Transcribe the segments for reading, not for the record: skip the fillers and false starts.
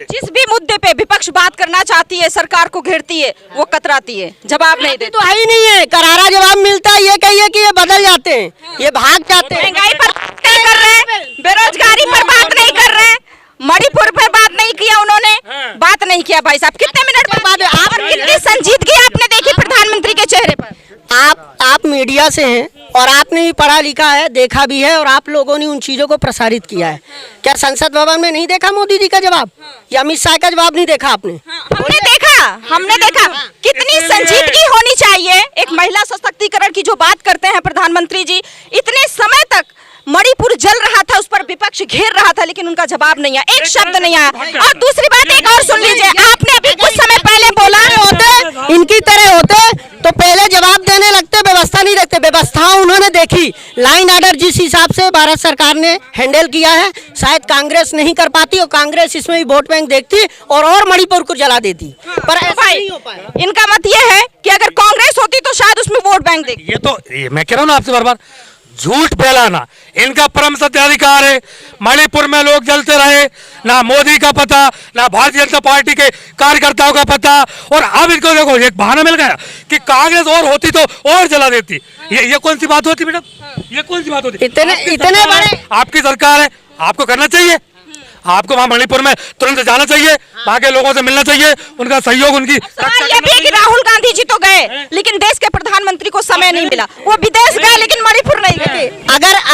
जिस भी मुद्दे पे विपक्ष बात करना चाहती है, सरकार को घेरती है, वो कतराती है, जवाब नहीं देती। तो है ही नहीं है, करारा जवाब मिलता है। ये कहिए कि ये बदल जाते हैं, ये भाग जाते हैं। महंगाई पर नहीं कर रहे, बेरोजगारी पर बात नहीं कर रहे, मणिपुर पर बात नहीं किया उन्होंने, बात नहीं किया। भाई साहब कितने मिनट पर बात, आप कितनी संजीदगी आपने देखी प्रधानमंत्री के चेहरे पर। आप मीडिया से हैं और आपने भी पढ़ा लिखा है, देखा भी है, और आप लोगों ने उन चीजों को प्रसारित किया है। क्या संसद भवन में नहीं देखा मोदी जी का जवाब, या अमित शाह का जवाब नहीं देखा आपने? हमने देखा कितनी संजीदगी होनी चाहिए। एक महिला सशक्तिकरण की जो बात करते हैं प्रधानमंत्री जी, इतने समय तक मणिपुर जल रहा था, उस पर विपक्ष घेर रहा था, लेकिन उनका जवाब नहीं आया, एक शब्द नहीं आया। और दूसरी बात एक और सुन लीजिए, आपने अभी कुछ समय पहले बोला होते इनकी तरह होते तो पहले जवाब देने लगते, व्यवस्था नहीं देखते। व्यवस्था उन्होंने देखी, लाइन ऑर्डर जिस हिसाब से भारत सरकार ने हैंडल किया है, शायद कांग्रेस नहीं कर पाती, और कांग्रेस इसमें भी वोट बैंक देखती और मणिपुर को जला देती। पर ऐसा नहीं हो पाया। इनका मत ये है कि अगर कांग्रेस होती तो शायद उसमें वोट बैंक देखती। ये तो मैं कह रहा हूँ ना आपसे बार बार, झूठ फैलाना इनका परम सत्य अधिकार है। मणिपुर में लोग जलते रहे, ना मोदी का पता, ना भारतीय जनता पार्टी के कार्यकर्ताओं का पता, और अब इनको देखो एक बहाना मिल गया कि कांग्रेस और होती तो और जला देती। ये कौन सी बात होती मैडम, ये कौन सी बात होती? इतने बड़े आपकी सरकार है, आपको करना चाहिए, आपको वहाँ मणिपुर में तुरंत जाना चाहिए, वहाँ के लोगों से मिलना चाहिए, उनका सहयोग, उनकी ये भी कि राहुल गांधी जी तो गए, लेकिन देश के प्रधानमंत्री को समय नहीं मिला, वो विदेश गए लेकिन मणिपुर नहीं गए।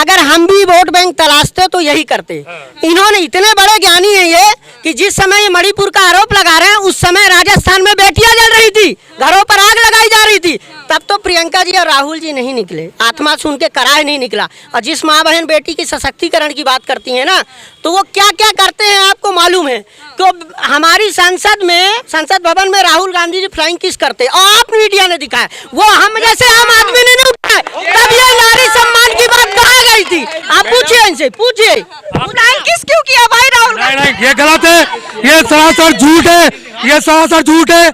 अगर हम भी वोट बैंक तलाशते तो यही करते। इन्होंने इतने बड़े ज्ञानी है ये कि जिस समय ये मणिपुर का आरोप लगा रहे हैं, उस समय राजस्थान में बेटियां जल रही थी, घरों पर आग लगाई जा रही थी, तब तो प्रियंका जी और राहुल जी नहीं निकले, आत्मा सुन के कराह नहीं निकला। और जिस माँ बहन बेटी की सशक्तिकरण की बात करती है ना, तो वो क्या क्या करते हैं आपको मालूम है। तो हमारी संसद भवन में राहुल गांधी जी फ्लाइंग किस करते, और आप मीडिया ने दिखाया, वो हम जैसे आम आदमी ने नहीं उठाया। तब ये नारी सम्मान की बात कहाँ गई थी? आप पूछिए इनसे, पूछिए फ्लाइंग किस क्यों किया भाई राहुल गांधी? नहीं, ये गलत है, ये सरासर झूठ है, ये सरासर झूठ है।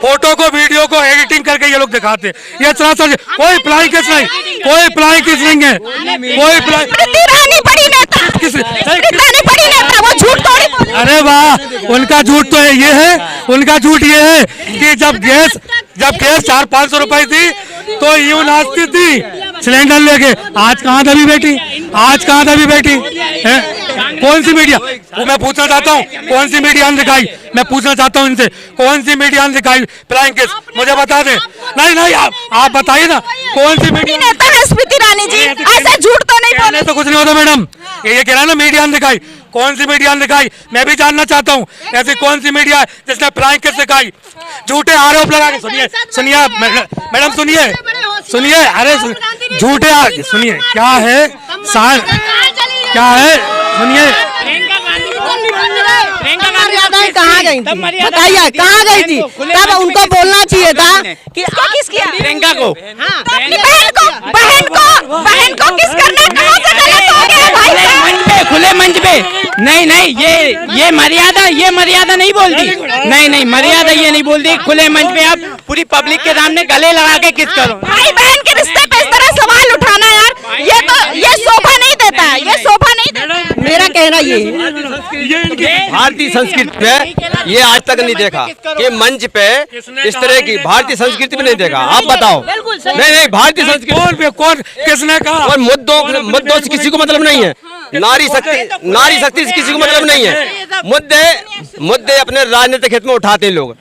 फोटो को, वीडियो को एडिटिंग करके ये लोग दिखाते हैं, ये सरासर कोई फ्लाइंग किस नहीं, कोई फ्लाइंग किस नहीं है, कोई फ्लाइंग बड़ी नेता, वो झूठ थोड़ी बोली। अरे वाह, उनका झूठ तो ये है, उनका झूठ ये है कि जब गैस 400-500 रुपए थी तो यूं नाचती थी सिलेंडर लेके। आज कहाँ दबी बेटी, आज कहाँ दबी बेटी है? कौन सी मीडिया, मैं पूछना चाहता हूँ, कौन सी मीडिया ने दिखाई? मैं पूछना चाहता हूँ इनसे, कौन सी मीडिया ने दिखाई फ्लाइंग किस? मुझे बता दें। नहीं, आप बताइए ना, कौन सी मीडिया नेता है स्मृति ईरानी जी, ऐसा झूठ तो नहीं बोले। तो कुछ नहीं होता मैडम, ये कह रहा है ना मीडिया ने दिखाई, कौन सी मीडिया ने दिखाई? मैं भी जानना चाहता हूँ, ऐसी कौन सी मीडिया है जिसने फ्लाइंग किस दिखाई? झूठे आरोप लगा के, सुनिए मैडम, सुनिए, अरे झूठे, सुनिए क्या है, क्या है, सुनिए। कहाँ गई थी बताइए, कहाँ गई थी? तब उनको बोलना चाहिए था कि किस किया प्रियंका को, अपनी बहन को किस करना, कहाँ से गलत हो गया भाई साहब? खुले मंच पे नहीं, ये मर्यादा नहीं बोलती, नहीं मर्यादा ये नहीं बोलती। खुले मंच पे आप पूरी पब्लिक के सामने गले लगा के किस करो? भाई बहन के रिश्ते पे इस तरह सवाल उठाना यार, ये शोभा नहीं देता है, ये शोभा नहीं देता। मेरा कहना ये भारतीय संस्कृति में ये आज तक नहीं देखा कि मंच पे इस तरह की भारतीय संस्कृति में नहीं देखा। आप बताओ। नहीं, भारतीय संस्कृति कौन किसने कहा? और मुद्दों से किसी को मतलब नहीं है, नारी शक्ति से किसी को मतलब नहीं है। मुद्दे अपने राजनीतिक हित में उठाते हैं लोग।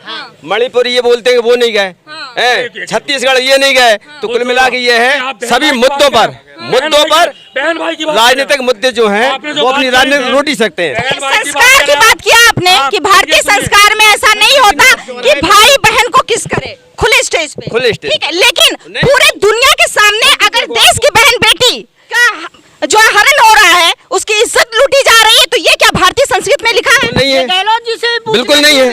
मणिपुर ये बोलते हैं वो नहीं गए, छत्तीसगढ़ ये नहीं गए, तो कुल मिला के ये है सभी मुद्दों पर राजनीतिक मुद्दे जो हैं वो अपनी राजनीतिक रोटी सकते हैं। संस्कार की बात किया आपने कि भारतीय संस्कार में ऐसा नहीं होता कि भाई बहन को किस करे खुले स्टेज पे, ठीक है, लेकिन पूरे दुनिया के सामने अगर देश की बहन बेटी का जो हरण हो रहा है, उसकी इज्जत लूटी जा रही है, तो ये क्या भारतीय संस्कृति में लिखा है? नहीं है, बिल्कुल नहीं है।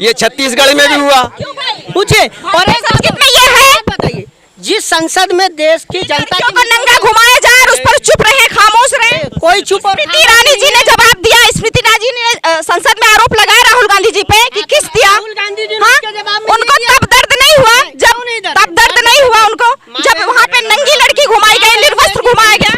ये छत्तीसगढ़ में भी हुआ, पूछे। और संस्कृत में ये है, बताइए, जिस संसद में देश की जनता को नंगा घुमाया जा रहा है, उस पर चुप रहे, खामोश रहे, कोई चुप। स्मृति ईरानी जी ने जवाब दिया, स्मृति ईरानी जी ने संसद में आरोप लगाया राहुल गांधी जी पे कि किस दिया। उनको तब दर्द नहीं हुआ जब वहाँ पे नंगी लड़की घुमाई गई, निर्वस्त्र घुमाया गया।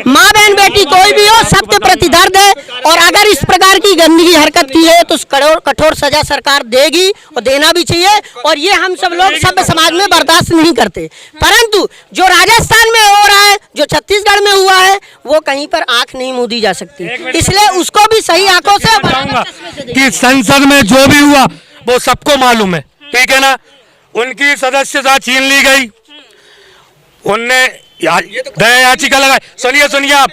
माँ बहन बेटी कोई भी हो, सबके प्रति दर्द है। और अगर इस प्रकार की गंदगी हरकत की है तो उस कठोर सजा सरकार देगी और देना भी चाहिए, और ये हम सब लोग सभ्य समाज में बर्दाश्त नहीं करते। परंतु जो राजस्थान में हो रहा है, जो छत्तीसगढ़ में हुआ है, वो कहीं पर आंख नहीं मूदी जा सकती, इसलिए उसको भी सही आंखों से बताऊंगा कि संसद में जो भी हुआ वो सबको मालूम है, ठीक है ना। उनकी सदस्यता छीन ली गई, उनने दया याचिका लगाई। सुनिए सुनिए आप,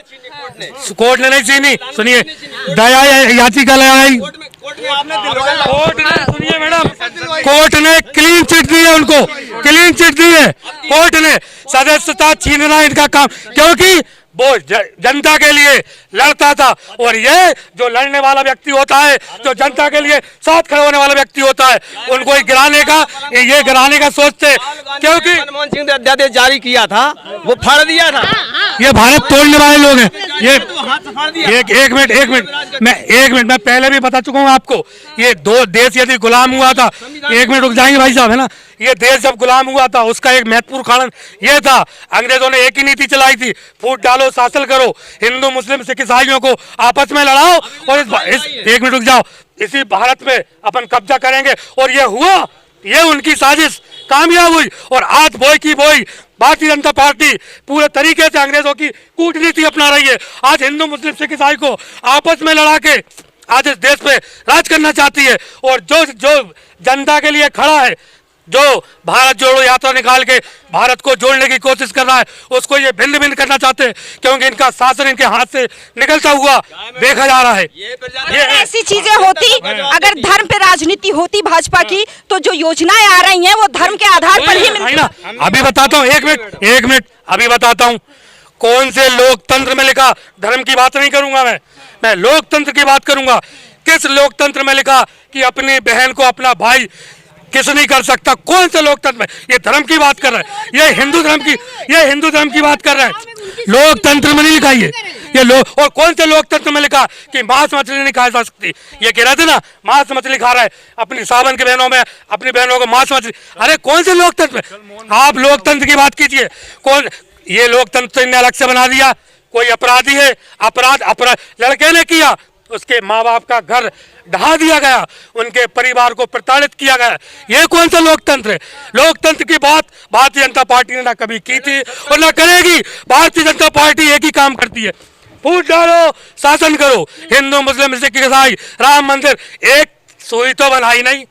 कोर्ट ने नहीं छीनी, सुनिए, दया याचिका लगाई कोर्ट ने, सुनिए मैडम, कोर्ट ने क्लीन चिट दी है, उनको क्लीन चिट दी है कोर्ट ने। सदस्यता छीनना इनका काम, क्योंकि वो जनता के लिए लड़ता था, और ये जो लड़ने वाला व्यक्ति होता है, जो जनता के लिए साथ खड़े होने वाला व्यक्ति होता है, उनको ये गिराने का सोचते, क्योंकि मनमोहन सिंह ने अध्यादेश जारी किया था, वो फाड़ दिया था। ये भारत तोड़ने वाले लोग हैं। ये एक मिनट मैं पहले भी बता चुका हूँ आपको, ये दो देश यदि गुलाम हुआ था, एक मिनट रुक जाएंगे भाई साहब, है ना। ये देश जब गुलाम हुआ था, उसका एक महत्वपूर्ण कारण ये था, अंग्रेजों ने एक ही नीति चलाई थी, फूट डालो शासन करो, हिंदू मुस्लिम सिख ईसाइयों को आपस में लड़ाओ, और एक मिनट रुक जाओ, इसी भारत में अपन कब्जा करेंगे, और ये हुआ, ये उनकी साजिश कामयाब हुई। और आज बोई की बोई भारतीय जनता पार्टी पूरे तरीके से अंग्रेजों की कूटनीति अपना रही है। आज हिंदू मुस्लिम सिख ईसाई को आपस में लड़ा के आज इस देश पे राज करना चाहती है, और जो जनता के लिए खड़ा है, जो भारत जोड़ो यात्रा निकाल के भारत को जोड़ने की कोशिश कर रहा है, उसको ये भिन्न भिन्न करना चाहते हैं, क्योंकि इनका शासन इनके हाथ से निकलता हुआ देखा जा रहा है। ये ऐसी चीजें होती, अगर धर्म पे राजनीति होती भाजपा की, तो जो योजनाएं आ रही हैं वो धर्म के आधार पर ही मिलती ना। अभी बताता हूँ, एक मिनट अभी बताता हूँ, कौन से लोकतंत्र में लिखा, धर्म की बात नहीं करूंगा मैं लोकतंत्र की बात करूंगा। किस लोकतंत्र में लिखा कि अपनी बहन को अपना भाई किस नहीं कर सकता? कौन से लोकतंत्र में? ये धर्म की बात कर रहा है, ये हिंदू धर्म की बात कर रहा है। लोकतंत्र में नहीं लिखा ये लोग। और कौन से लोकतंत्र में लिखा कि मांस मछली नहीं खाई जा सकती? ये कह रहे थे ना, मांस मछली खा रहा है अपनी सावन की बहनों में, अपनी बहनों को मांस मछली। अरे कौन से लोकतंत्र में? आप लोकतंत्र की बात कीजिए। कौन ये लोकतंत्र इन्हें अलग से बना दिया? कोई अपराधी है, अपराध लड़के ने किया, उसके माँ बाप का घर ढहा दिया गया, उनके परिवार को प्रताड़ित किया गया। ये कौन सा लोकतंत्र है? लोकतंत्र की बात भारतीय जनता पार्टी ने ना कभी की थी और ना करेगी। भारतीय जनता पार्टी एक ही काम करती है, फूट डालो शासन करो, हिंदू मुस्लिम सिख ईसाई राम मंदिर, एक सुई तो बनाई नहीं।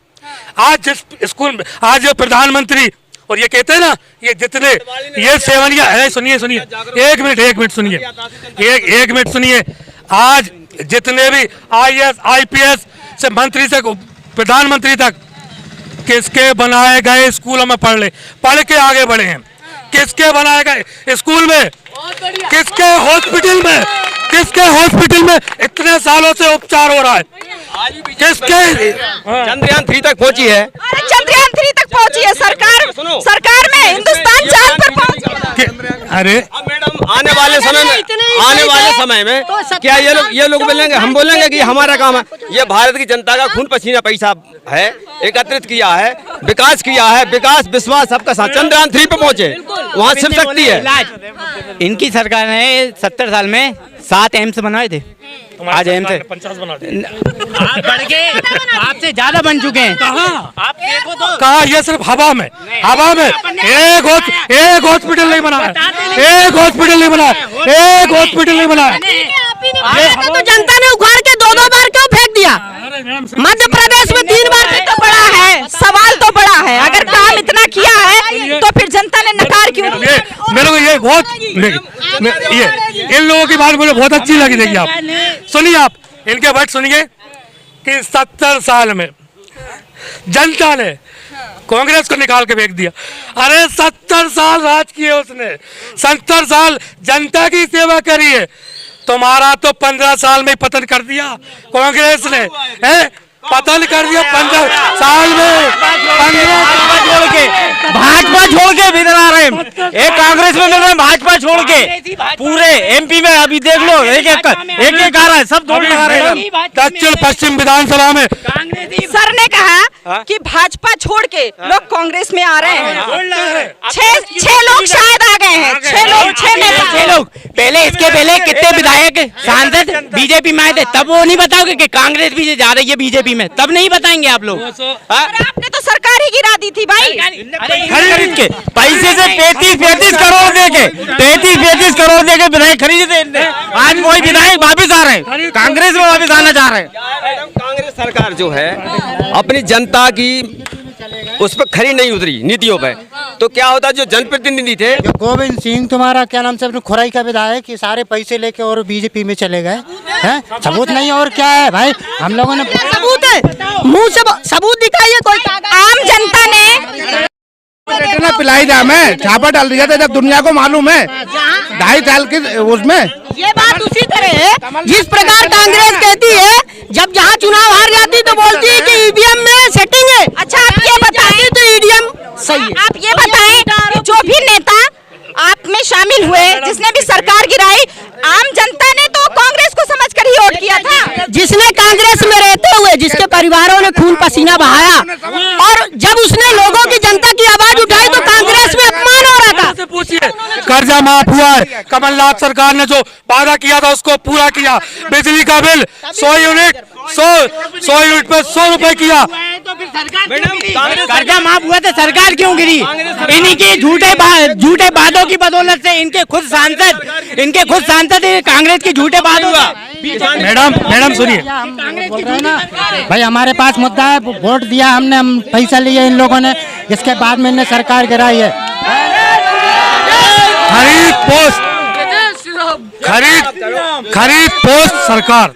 आज जिस स्कूल में आज जो प्रधानमंत्री, और ये कहते हैं ना, ये जितने ये सेवनिया है, सुनिए एक मिनट सुनिए, आज जितने भी IAS IPS से मंत्री से प्रधानमंत्री तक किसके बनाए गए स्कूलों में पढ़ के आगे बढ़े हैं? किसके बनाए गए स्कूल में, किसके हॉस्पिटल में इतने सालों से उपचार हो रहा है? किसके? चंद्रयान 3 तक पहुंची है। अरे चंद्रयान 3 तक पहुंची है सरकार में, हिंदुस्तान चांद पर पहुंच गया। अरे मैडम, आने वाले समय में क्या ये लोग बोलेंगे, हम बोलेंगे कि हमारा काम है? ये भारत की जनता का खून पसीना पैसा है, एकत्रित किया है, विकास किया है, विकास विश्वास सबका साथ। चंद्रयान 3 पे पहुंचे, वहाँ शिव शक्ति है। इनकी सरकार ने 70 साल में 7 एम्स बनवाए थे, आज एम्स 50 बना दे। आप बढ़ के आपसे ज्यादा बन चुके हैं। आप देखो तो कहा, ये सिर्फ हवा में एक हॉस्पिटल नहीं बना है, एक हॉस्पिटल नहीं बना है। तो जनता ने उखाड़ के 2-2 बार क्यों फेंक दिया? मध्य प्रदेश में 3 बार तो बड़ा है, सवाल तो बड़ा है। अगर काम इतना किया है तो फिर जनता ने नकार क्यों दिया? मेरे को ये बहुत ये इन लोगों की बात मुझे बहुत अच्छी लगी। देखिए आप सुनिए, आप इनके वर्ड सुनिए कि 70 साल में जनता ने कांग्रेस को निकाल के फेंक दिया। अरे 70 साल राज किए उसने, 70 साल जनता की सेवा करी है। तुम्हारा तो 15 साल में पतन कर दिया कांग्रेस ने, है पतन कर दिया 15 साल में। 15 छोड़ के भाजपा छोड़ के इधर आ रहे हैं, एक कांग्रेस में मिल रहे हैं, भाजपा छोड़ के पूरे MP में अभी देख लो, एक आ रहा है, सब दौड़ लगा रहे हैं। दक्षिण पश्चिम विधानसभा में सर ने कहा कि भाजपा छोड़ के लोग कांग्रेस में आ रहे हैं। छह लोग शायद आ गए हैं, छह नेता। पहले इसके पहले कितने विधायक सांसद बीजेपी में आए थे, तब वो नहीं बताओगे कि कांग्रेस भी जा रही है बीजेपी में, तब नहीं बताएंगे आप लोग। आपने तो सरकार ही गिरा दी थी भाई, खरीद के पैसे से 35 करोड़ दे के 35 करोड़ दे के विधायक खरीदे। आज वही विधायक वापिस आ रहे हैं, कांग्रेस में वापिस आना चाह रहे हैं। कांग्रेस सरकार जो है अपनी जनता की उस पर खरी नहीं उतरी नीतियों पे, तो क्या होता जो जनप्रतिनिधि थे। जो गोविंद सिंह तुम्हारा क्या नाम से अपने खुराई का विधायक कि सारे पैसे लेके और बीजेपी में चले गए हैं, सबूत नहीं और क्या है भाई, हम लोगों ने सबूत है, मुंह से सबूत दिखाइए कोई। आम जनता ने पिलाई जाम है, छापा डाल दिया था जब दुनिया को मालूम है 2.5 साल की उसमें। ये बात उसी तरह है जिस प्रकार कांग्रेस कहती है जब जहाँ चुनाव हार जाती तो बोलती है कि ईवीएम में सेटिंग है। अच्छा आप ये बताएं, तो ईवीएम सही है। आप ये बताएं कि जो भी नेता आप में शामिल हुए, जिसने भी सरकार गिराई, आम जनता ने तो कांग्रेस को समझकर ही वोट किया था। जिसने कांग्रेस में रहते हुए जिसके परिवारों ने खून पसीना बहाया और जब उसने लोगों की जनता की आवाज उठाई तो कांग्रेस में अपमान हो रहा था। पूछिए, कर्जा माफ हुआ है, कमलनाथ सरकार ने जो वादा किया था उसको पूरा किया। बिजली का बिल 100 यूनिट पे 100 रुपए किया। कर्जा माफ हुआ तो सरकार क्यों गिरी? इन्हीं के झूठे वादों की बदौलत से इनके खुद सांसद कांग्रेस के झूठे वादों का। मैडम सुनिए, बोल रहे हैं ना भाई, हमारे पास मुद्दा है, वोट दिया हमने, हम पैसा लिए इन लोगों ने, इसके बाद में इन्हें सरकार गिराई है। खरीद पोस्ट सरकार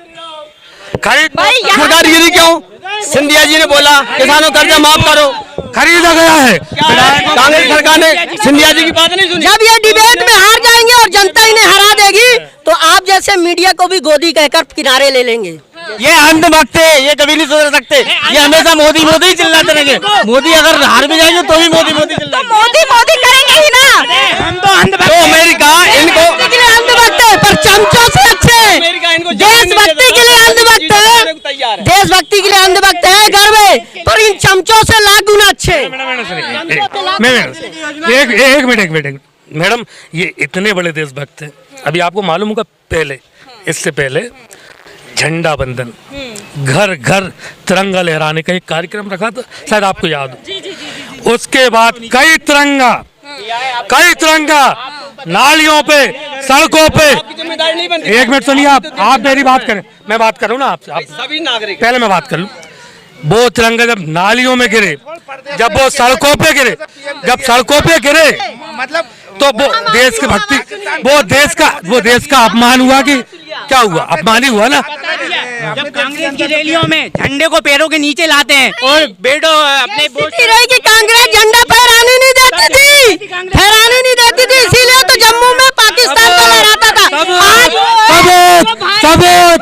सरकार गिरी क्यों? सिंधिया जी ने बोला किसानों कर्जा माफ करो, खरीदा गया है। कांग्रेस सरकार ने सिंधिया जी की बात नहीं सुनी। जब ये डिबेट में हार जाएंगे और जनता इन्हें हरा देगी तो आप जैसे मीडिया को भी गोदी कहकर किनारे ले लेंगे। ये अंधभक्त है, ये कभी नहीं सुधर सकते, ये हमेशा मोदी मोदी चिल्लाते रहेंगे। मोदी अगर हार भी जाएंगे तो भी मोदी मोदी तो मोदी करेंगे ही ना। हम तो अंधभक्त। तो अमेरिका इनको अंधभक्त है पर चमचों से अच्छे। देशभक्ति के लिए अंधभक्त है, देशभक्ति के लिए अंधभक्त है गर्व है, पर इन चमचों से लाख गुना अच्छे। एक मिनट मैडम, ये इतने बड़े देशभक्त हैं। अभी आपको मालूम होगा पहले, इससे पहले झंडा बंधन, घर घर तिरंगा लहराने का एक कार्यक्रम रखा था, शायद आपको याद हो। उसके बाद कई तिरंगा नालियों पे, सड़कों पे। एक मिनट सुनिए, आप मेरी बात करें, मैं बात करूँ ना आपसे। सभी नागरिक पहले मैं बात कर लूँ। वो तिरंगा जब नालियों में गिरे, जब वो सड़कों पे गिरे, मतलब तो वो देश की भक्ति, वो देश का अपमान हुआ कि क्या हुआ? अपमान ही हुआ ना। जब कांग्रेस की रैलियों में झंडे को पैरों के नीचे लाते हैं और बेटो अपने रही कि कांग्रेस झंडा फहराने नहीं देती थी, इसीलिए तो जम्मू में पाकिस्तान को लहराता था। सबूत